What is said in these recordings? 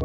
Hi,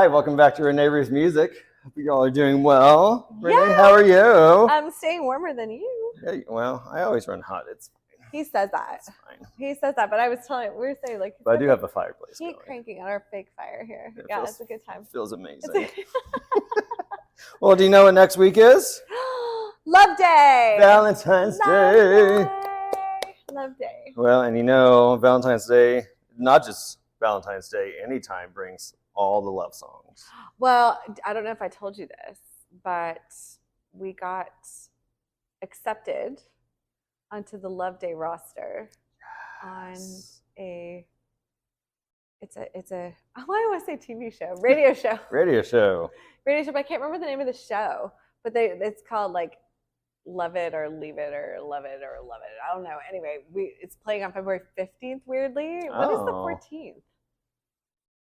welcome back to Renee Ruth Music. Hope you all are doing well. Renee, how are you? I'm staying warmer than you. Yeah, well, I always run hot. It's fine. He says that. It's fine. He says that, but I was telling we were saying like. But I do have a fireplace Keep going. cranking on our fake fire here. It yeah, feels, it's a good time. Feels amazing. Well, do you know what next week is? Love Day. Valentine's Day. Love Day. Well, and you know, Valentine's Day, not just Valentine's Day, anytime brings all the love songs. Well, I don't know if I told you this, but we got accepted onto the Love Day roster on it's a I want to say TV show, radio show, but I can't remember the name of the show. But it's called like Love It or Leave It or Love It or Love It. I don't know. Anyway, it's playing on February 15th. Weirdly, what is the 14th?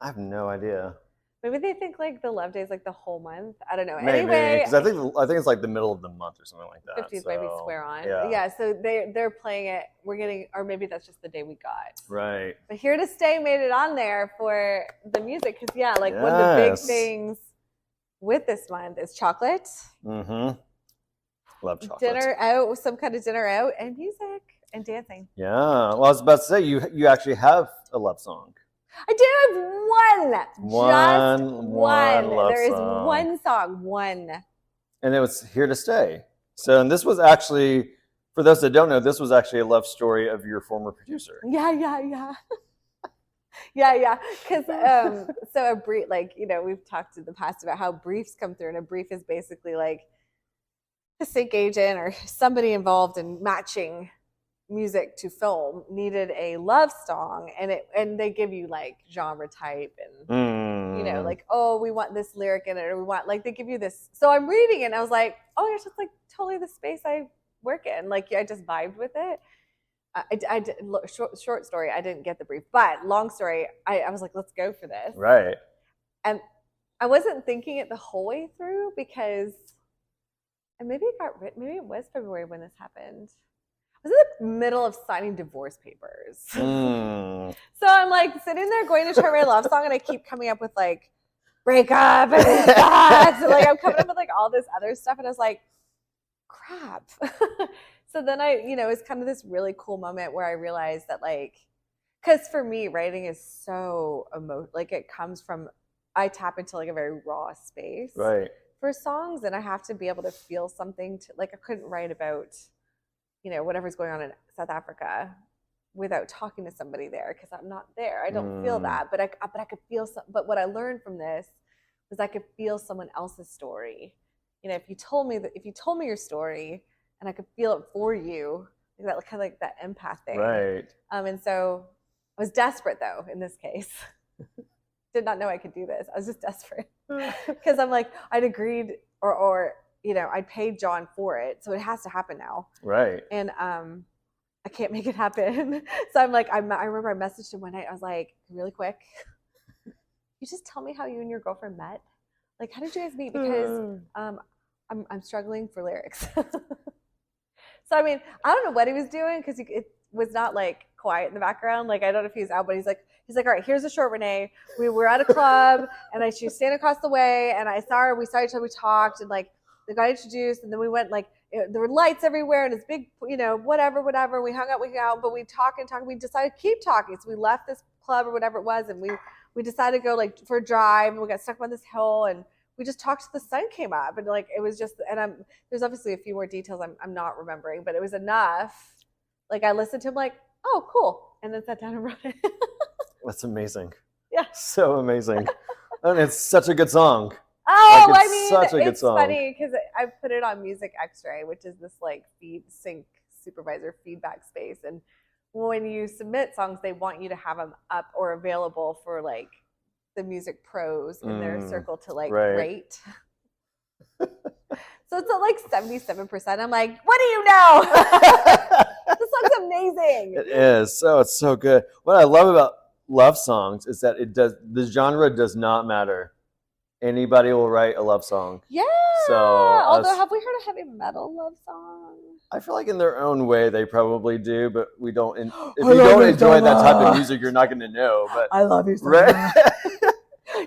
I have no idea. Maybe they think like the Love Day is like the whole month. I don't know. Maybe, anyway, because I think it's like the middle of the month or something like that. 50th, maybe swear on. Yeah. So they're playing it. We're getting, or maybe that's just the day we got. Right. But Here to Stay made it on there for the music because one of the big things with this month is chocolate. Mm-hmm. Love chocolate. Dinner out, some kind of dinner out, and music and dancing. Yeah. Well, I was about to say you actually have a love song. I do have one. There is song. one song, one. And it was Here to Stay. So, and this was actually, for those that don't know, this was actually a love story of your former producer. Yeah. Yeah. Because so a brief, we've talked in the past about how briefs come through, and a brief is basically like a sync agent or somebody involved in matching music to film needed a love song, and they give you like genre type and like, oh, we want this lyric in it, or we want they give you this. So I'm reading it and I was like, oh, it's just like totally the space I work in. Like I just vibed with it. I did, short story, I didn't get the brief, but long story, I was like, let's go for this. Right. And I wasn't thinking it the whole way through because, and maybe it got written, maybe it was February when this happened. I was in the middle of signing divorce papers. So I'm like sitting there going to try my love song, and I keep coming up with like break up and that. So like I'm coming up with like all this other stuff, and I was like, crap. So then it's kind of this really cool moment where I realized that because for me, writing is so it comes from, I tap into like a very raw space. Right. For songs, and I have to be able to feel something I couldn't write about whatever's going on in South Africa without talking to somebody there, because I'm not there. I don't feel that, but I could feel but what I learned from this was I could feel someone else's story. If you told me your story and I could feel it for you, that kind of like that empath thing. Right. And so I was desperate though in this case. Did not know I could do this. I was just desperate because I'm like, I'd agreed or I paid John for it, so it has to happen now. Right. And I can't make it happen. So I'm like, I remember I messaged him one night. I was like, really quick, you just tell me how you and your girlfriend met. Like, how did you guys meet? Because I'm struggling for lyrics. So I mean, I don't know what he was doing because it was not like quiet in the background. Like I don't know if he was out, but he's like, all right, here's a short Renee. We were at a club and she was standing across the way, and I saw her. We saw each other. We talked, and like. They got introduced, and then we went there were lights everywhere, and it's big, whatever. We hung out, but we talked. We decided to keep talking. So we left this club or whatever it was, and we decided to go for a drive, and we got stuck on this hill, and we just talked till the sun came up, and it was just, and there's obviously a few more details I'm not remembering, but it was enough. I listened to him oh, cool, and then sat down and wrote it. That's amazing. Yeah. So amazing. And it's such a good song. Oh, I mean, such a good it's song. Funny because I put it on Music X-Ray, which is this sync supervisor feedback space. And when you submit songs, they want you to have them up or available for the music pros in their circle to rate. So it's at 77%. I'm like, what do you know? This song's amazing. It is. So it's so good. What I love about love songs is that the genre does not matter. Anybody will write a love song. Yeah. So although have we heard a heavy metal love song? I feel like in their own way they probably do, but we don't. If I you love don't you enjoy so that type of much. music, you're not going to know. But I love you so right. much.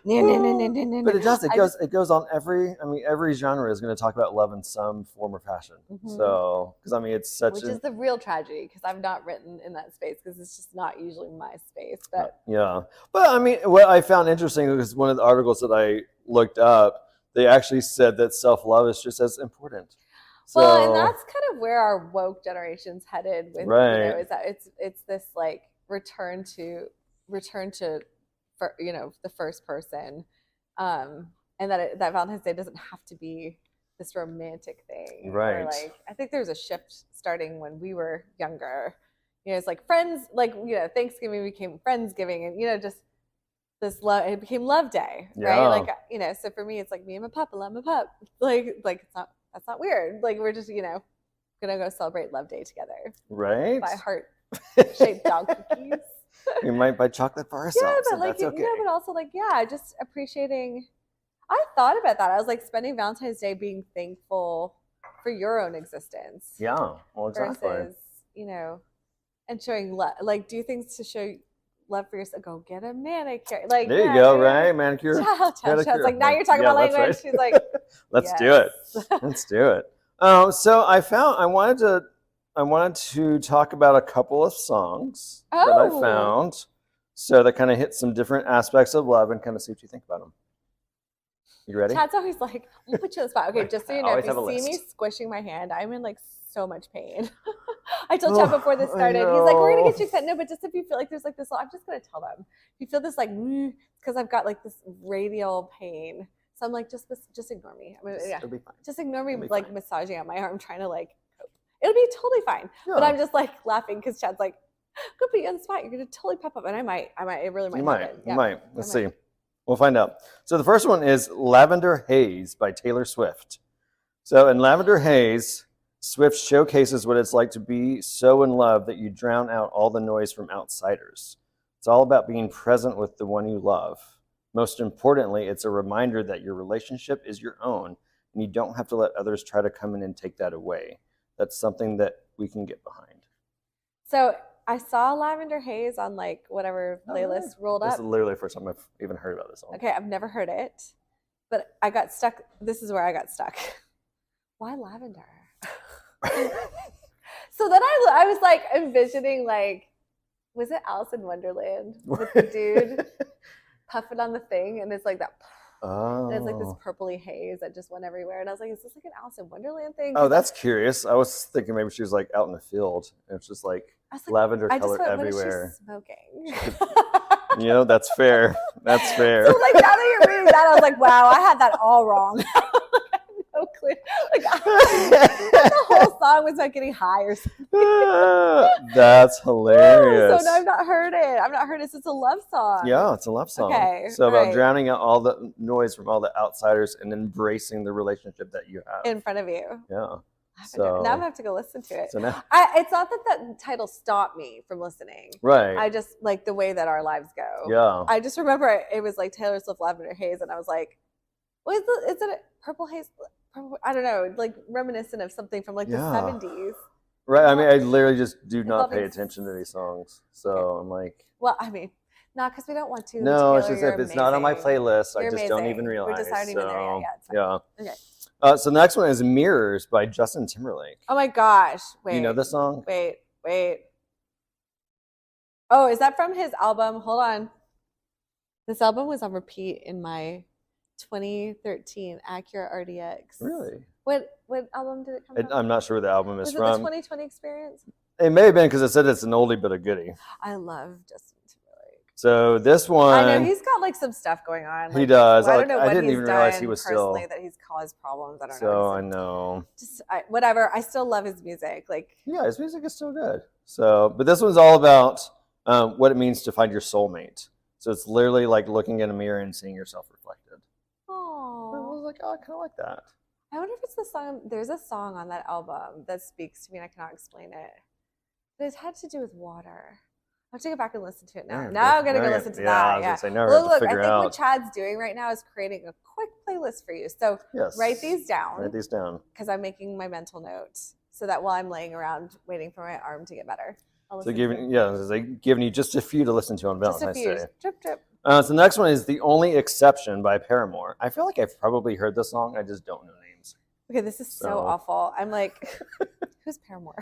No. But it does. It goes on every. I mean, every genre is going to talk about love in some form or fashion. So, because I mean, it's such. Which is the real tragedy, because I've not written in that space, because it's just not usually my space. But yeah. But I mean, what I found interesting was one of the articles that I looked up. They actually said that self-love is just as important. So, well, and that's kind of where our woke generation's headed with, right. is that it's this like return to for, the first person, and that Valentine's Day doesn't have to be this romantic thing, right? Or like, I think there's a shift starting when we were younger. It's like friends, like Thanksgiving became Friendsgiving, and just this love. It became Love Day, right? Like so for me, it's like me and my pup. I love my pup. Like it's not. That's not weird. Like we're just gonna go celebrate Love Day together, right? Buy heart-shaped dog cookies. We might buy chocolate for ourselves. Yeah, but so that's okay. but also just appreciating. I thought about that. I was like spending Valentine's Day being thankful for your own existence. Yeah, well, exactly. Versus, and showing love. Like, do things to show love for yourself. Go get a manicure. Like, there you go, right? Manicure. Child. Like, now you're talking about language. Right. She's like, let's do it. Let's do it. So I wanted to talk about a couple of songs that I found. So that kind of hit some different aspects of love and kind of see what you think about them. You ready? Chad's always like, I'll put you on the spot. Okay, just so you know, if you see me squishing my hand, I'm in like so much pain. I told Chad before this started, he's like, we're gonna get you excited. No, but just if you feel like there's like this, I'm just gonna tell them. If you feel this like, because I've got like this radial pain. So I'm like, just ignore me. I mean, It'll be fine. Just ignore me like massaging at my arm, trying to like cope. It'll be totally fine. Yeah. But I'm just like laughing because Chad's like, go put you on the spot. You're gonna totally pop up. And I might, it really might. You might. Let's see. We'll find out. So the first one is Lavender Haze by Taylor Swift. So in Lavender Haze, Swift showcases what it's like to be so in love that you drown out all the noise from outsiders. It's all about being present with the one you love. Most importantly, it's a reminder that your relationship is your own and you don't have to let others try to come in and take that away. That's something that we can get behind. So I saw Lavender Haze on like whatever playlist rolled up. This is literally the first time I've even heard about this song. Okay, I've never heard it, but I got stuck. This is where I got stuck. Why lavender? So then I was like envisioning like, was it Alice in Wonderland with the dude puffing on the thing and it's like that. Oh. And it's like this purpley haze that just went everywhere. And I was like, is this like an Alice in Wonderland thing? Oh, that's curious. I was thinking maybe she was like out in the field and it's just like lavender color everywhere. What is she smoking? That's fair. That's fair. So like now that you're reading that, I was like, wow, I had that all wrong. No clue. Like the whole song was about getting high or something. That's hilarious. So no, I've not heard it. So it's a love song. Yeah, it's a love song. Okay. So about drowning out all the noise from all the outsiders and embracing the relationship that you have in front of you. Yeah. So now I'm gonna have to go listen to it. So now, it's not that title stopped me from listening. Right. I just like the way that our lives go. Yeah. I just remember it was like Taylor Swift Lavender Haze, and I was like, is it a purple haze? I don't know, like reminiscent of something from like the 70s. Right. I mean, I literally just do not pay attention to these songs. So I'm like, well, I mean, not because we don't want to. No, Taylor, it's just if it's not on my playlist, I just don't even realize. We're just not even there yet. Yeah. Okay. So the next one is Mirrors by Justin Timberlake. Oh my gosh. Wait. You know this song? Wait. Oh, is that from his album? Hold on. This album was on repeat in my 2013 Acura RDX. Really? What album did it come from? I'm not sure where the album is from. from. Was it the 2020 Experience? It may have been because it said it's an oldie but a goodie. I love Justin Timberlake. So this one, I know he's got like some stuff going on. He does. I don't know what I didn't he's even done realize he was personally still that he's caused problems. I don't know. So I know. Just whatever. I still love his music. Like his music is still good. So, but this one's all about what it means to find your soulmate. So it's literally like looking in a mirror and seeing yourself reflected. Oh. I was like, I kind of like that. I wonder if it's the song. There's a song on that album that speaks to me and I cannot explain it. But it had to do with water. I'll have to go back and listen to it now. Now I'm going to go listen to that. I was going to say, now look, I think what Chad's doing right now is creating a quick playlist for you. So write these down. Write these down. Because I'm making my mental notes. so that while I'm laying around waiting for my arm to get better, I'll So listen giving you just a few to listen to on just a Valentine's few. Day. Drip, drip. So the next one is The Only Exception by Paramore. I feel like I've probably heard this song. I just don't know names. Okay, this is so awful. I'm like, who's Paramore?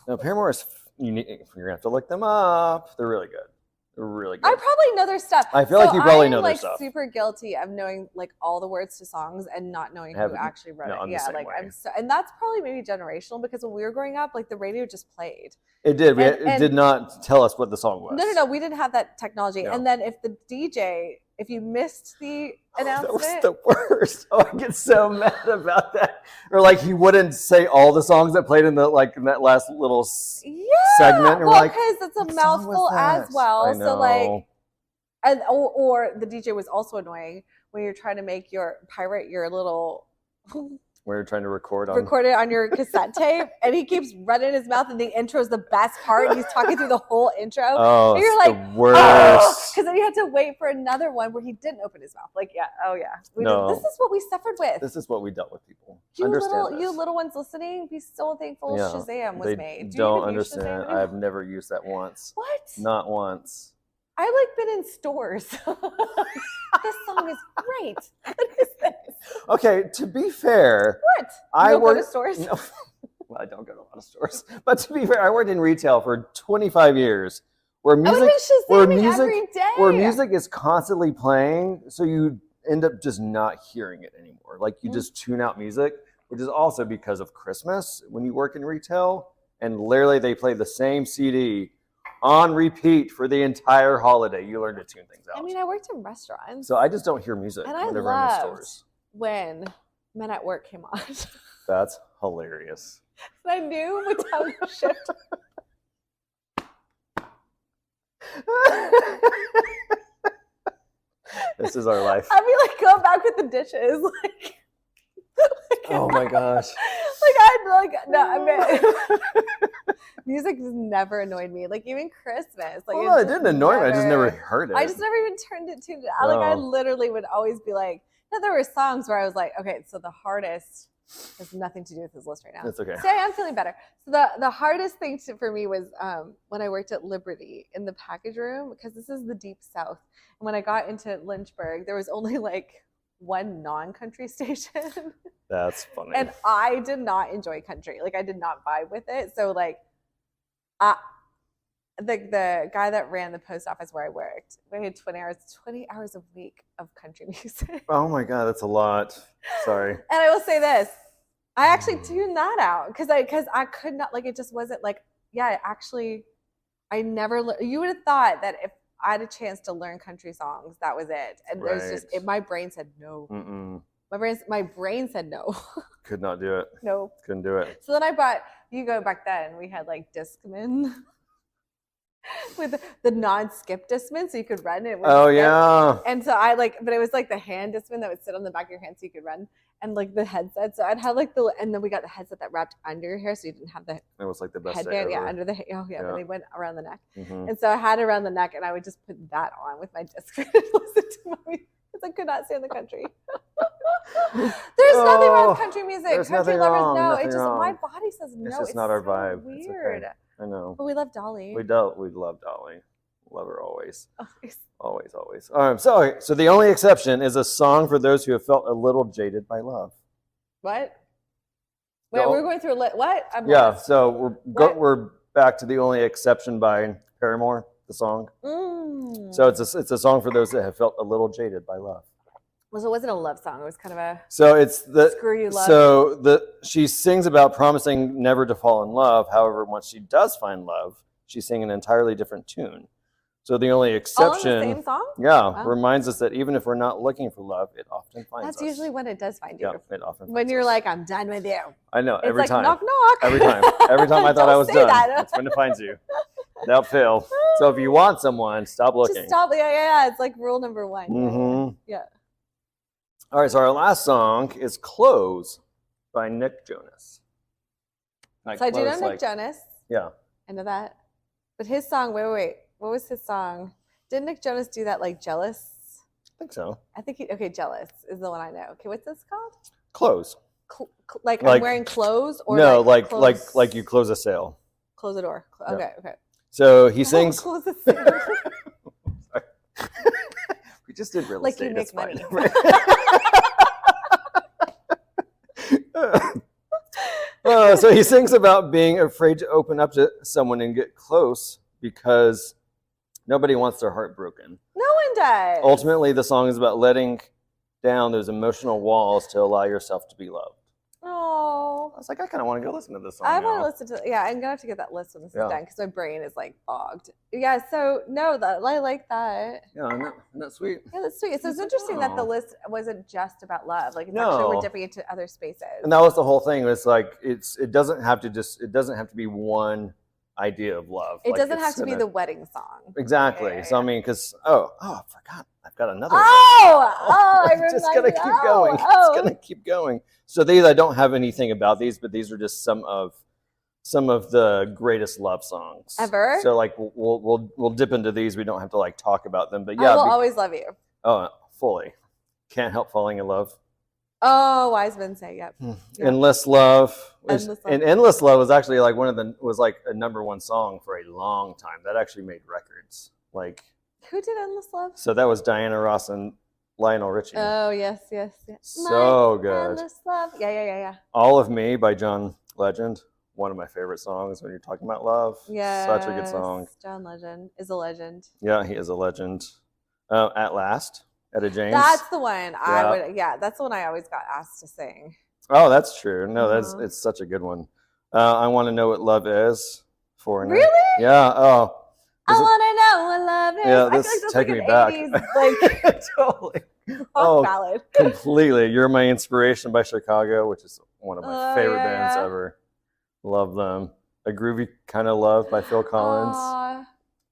No, Paramore is unique. You're going to have to look them up. They're really good. They're really good. I probably know their stuff. I feel like you probably know their stuff. I'm super guilty of knowing like all the words to songs and not knowing who actually wrote it. Yeah, like I'm so, and that's probably maybe generational because when we were growing up, like the radio just played. It did. It did not tell us what the song was. No. We didn't have that technology. No. And then if the DJ, if you missed the announcement, that was the worst. Oh, I get so mad about that. Or like he wouldn't say all the songs that played in that last little segment. Well, because it's a mouthful as well. So like. Or the DJ was also annoying when you're trying to pirate your little. Where you're trying to record it on your cassette tape, and he keeps running his mouth, and the intro is the best part. And he's talking through the whole intro. Oh, and you're like, the worst. Because then you had to wait for another one where he didn't open his mouth. Like, this is what we suffered with. This is what we dealt with, people. You little ones listening, be so thankful Shazam was made. Don't understand. I've never used that once. What? Not once. I've like been in stores. This song is great. What is this? Okay, to be fair, I go to stores. No, well, I don't go to a lot of stores, but to be fair, I worked in retail for 25 years, where music is constantly playing, so you end up just not hearing it anymore. Like you just tune out music, which is also because of Christmas when you work in retail, and literally they play the same CD on repeat for the entire holiday. You learn to tune things out. I mean, I worked in restaurants. So I just don't hear music whenever I'm in stores. When Men at Work came on. That's hilarious. And I knew what time to shift. This is our life. I'd be like going back with the dishes. Oh my gosh. Music just never annoyed me. Like even Christmas. Like it didn't annoy me. I just never heard it. I just never even tuned it out. Like I literally would always be like, there were songs where I was like, okay, so the hardest has nothing to do with this list right now. That's okay. See, I am feeling better. So the hardest thing for me was when I worked at Liberty in the package room, because this is the deep South. And when I got into Lynchburg, there was only like one non-country station. That's funny. And I did not enjoy country. Like I did not vibe with it. So like the guy that ran the post office where I worked, we had 20 hours a week of country music. Oh my God, that's a lot. Sorry. And I will say this, I actually tuned that out because I could not, like, it just wasn't like, I never, you would have thought that if I had a chance to learn country songs, that was it. And there's just, my brain said no. My brain said no. Could not do it. No. Couldn't do it. So then back then, we had like Discman. With the non-skip Discman, so you could run it. Yeah. And so but it was like the hand Discman that would sit on the back of your hand so you could run, and like the headset. So I'd have like and then we got the headset that wrapped under your hair, so you didn't have the. It was like the best headband, ever. under the but they went around the neck, and so I had it around the neck, and I would just put that on with my Discman and listen to my music because I could not stand the country. There's nothing wrong with country music. Country lovers know. It's just my body says no. It's just not our vibe. Weird. I know. But we love Dolly. We love Dolly. Love her always. Always. All right. So the only exception is a song for those who have felt a little jaded by love. What? Wait, we're going through what? I'm lost. So we're back to the only exception by Paramore, the song. So it's a song for those that have felt a little jaded by love. So it wasn't a love song. It was kind of a screw you love. So she sings about promising never to fall in love. However, once she does find love, she's singing an entirely different tune. So the only exception, all in the same song? Reminds us that even if we're not looking for love, it often finds us. That's usually when it does find you. Yeah, it often when you're like, I'm done with you. I know. It's every like, time. Knock, knock. Every time I thought I was done, that's when it finds you. Without fail. So if you want someone, stop looking. Just stop. Yeah. It's like rule number one. Mm-hmm. Yeah. All right, so our last song is Close by Nick Jonas. So I do know Nick Jonas. Yeah. I know that. But his song, wait. What was his song? Didn't Nick Jonas do that like Jealous? I think so. I think Jealous is the one I know. Okay, what's this called? Close. like Like- I'm wearing clothes, or no, close, like you close a sale. close the door. Yeah. Okay. So he sings. Close the door. We just did real Like estate. you make it's fine. money. So he sings about being afraid to open up to someone and get close because nobody wants their heart broken. No one does. Ultimately, the song is about letting down those emotional walls to allow yourself to be loved. Oh, I was like, I kind of want to go listen to this song. I want to now. listen to. Yeah, I'm gonna have to get that list when this Yeah. is done because my brain is like bogged. Yeah. So no, I like that. Yeah, isn't that sweet? Yeah, that's sweet. So it's interesting that the Oh. list wasn't just about love. Like it's No. actually we're dipping into other spaces. And that was the whole thing. It's like it doesn't have to be one idea of love. It Like, doesn't it's have to be gonna- the wedding song. exactly. Yeah. So I mean, because I forgot, I've got another. one. I It's just gonna remember. keep going. It's gonna keep going. So these, I don't have anything about these, but these are just some of the greatest love songs Ever? So like we'll dip into these. We don't have to like talk about them, but I yeah. will always love you. Fully. Can't help falling in love. Oh, wise men say, yep. Yeah. Endless Love. Endless Love. And Endless Love was actually like was like a #1 song for a long time. That actually made records. Like, Who did Endless Love? so that was Diana Ross and Lionel Richie. Oh, yes. So My good. Endless Love. Yeah. All of Me by John Legend. One of my favorite songs when you're talking about love. Yeah. Such a good song. John Legend is a legend. Yeah, he is a legend. At Last, Etta James. That's the one Yeah. that's the one I always got asked to sing. Oh, that's true. No, Uh-huh. it's such a good one. I Want to Know What Love Is. Foreigner. Really? Yeah. Oh. I want to know what love is. Yeah, I feel this like that's taking like me an back. 80s, like Totally. rock Oh, ballad. completely. You're My Inspiration by Chicago, which is one of my Oh, favorite yeah, bands yeah. ever. Love them. A Groovy Kind of Love by Phil Collins. Aw.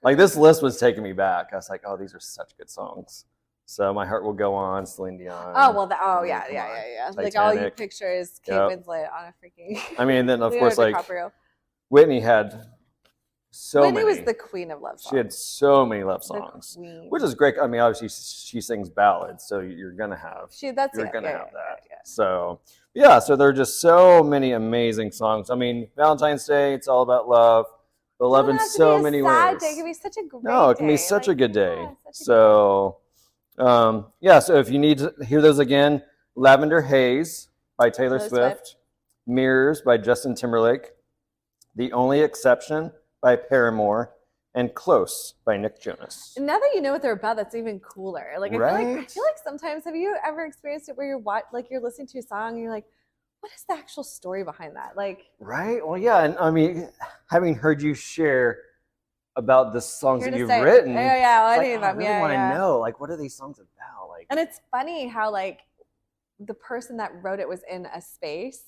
Like, this list was taking me back. I was like, oh, these are such good songs. So My Heart Will Go On, Celine Dion. Oh well, yeah. Come on. Like all you Titanic. picture is Kate Yep. Winslet on a freaking. I mean, then of Leonardo course, like DiCaprio. Whitney had so Whitney many. was the queen of love songs. She had so many love The songs, queen. which is great. I mean, obviously she sings ballads, so you're gonna have You're gonna yeah, have that. yeah. So yeah, so there are just so many amazing songs. I mean, Valentine's Day, it's all about love, but love in It doesn't have to so be a many sad ways. Day. It can be such a great No, it can be day. such Like, a good day. yeah, such a good So yeah, so if you need to hear those again, Lavender Haze by Taylor Taylor Swift, Mirrors by Justin Timberlake, The Only Exception by Paramore, and Close by Nick Jonas. And now that you know what they're about, that's even cooler. Like I Right? feel like sometimes, have you ever experienced it where you're listening to a song and you're like, what is the actual story behind that? Like, Right? Well, yeah, and I mean, having heard you share about the songs here that to you've say, written, yeah, well, it's any like, of oh, I them, really want to know, like, what are these songs about? Like, And it's funny how like the person that wrote it was in a space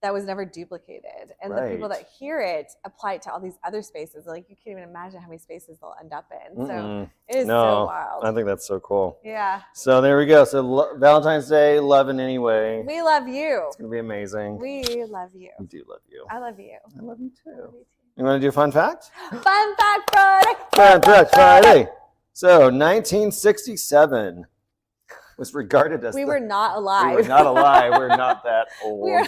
that was never duplicated, and the people Right. that hear it apply it to all these other spaces. Like you can't even imagine how many spaces they'll end up in. So mm-mm. it is No, so wild. I think that's so cool. Yeah, So there we go. So Valentine's Day, Love in Any Way. we love you. It's going to be amazing. We love you. I do love you. I love you. I love you I too. love you too. You want to do a fun fact? Fun fact Friday. Fun fact Friday. So 1967 was regarded as We the- were not alive. We were not alive. We're not that old. We're-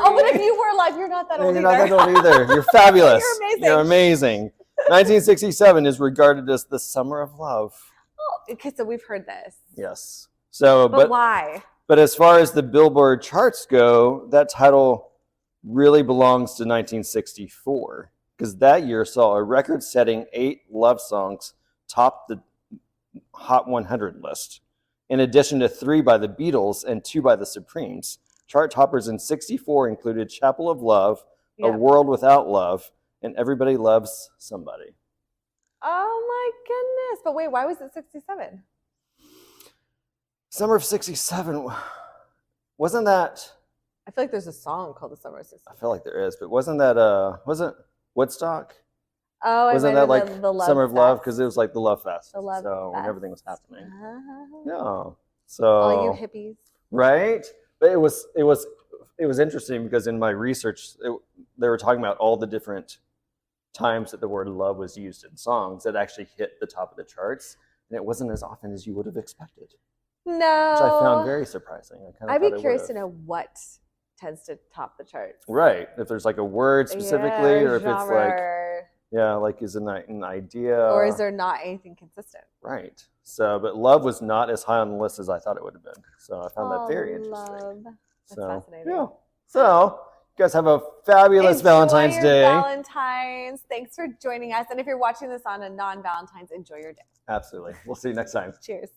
Oh, but if you were alive, you're not that No, old you're either. not that old either. You're fabulous. You're amazing. You're amazing. 1967 is regarded as the summer of love. Okay, so we've heard this. Yes. So, But why? but as far as the Billboard charts go, that title really belongs to 1964 because that year saw a record-setting 8 love songs top the Hot 100 list, in addition to 3 by the Beatles and 2 by the Supremes. Chart toppers in 64 included Chapel of Love, Yeah. A World Without Love, and Everybody Loves Somebody. Oh my goodness. But wait, why was it 67? Summer of 67, wasn't that, I feel like there's a song called The Summer of 67. I feel like there is, but wasn't Woodstock? Oh, Wasn't I that might have like been the Love Summer of Love? Fest. Because it was like the Love Fest. The Love so when Fest. everything was happening. Ah. Yeah. So All you hippies. right? But it was interesting because in my research, they were talking about all the different times that the word love was used in songs that actually hit the top of the charts, and it wasn't as often as you would have expected. No. which I found very surprising. I kind of I'd be thought it curious to would've. know what tends to top the charts. Right. If there's like a word specifically, Yeah, or if it's like, genre. yeah, like is an idea. Or is there not anything consistent? Right. So, but love was not as high on the list as I thought it would have been. So I found that very interesting. Love. That's So, fascinating. yeah. So, you guys have a fabulous Enjoy Valentine's your Day. Valentine's. Thanks for joining us. And if you're watching this on a non-Valentine's, enjoy your day. Absolutely. We'll see you next time. Cheers.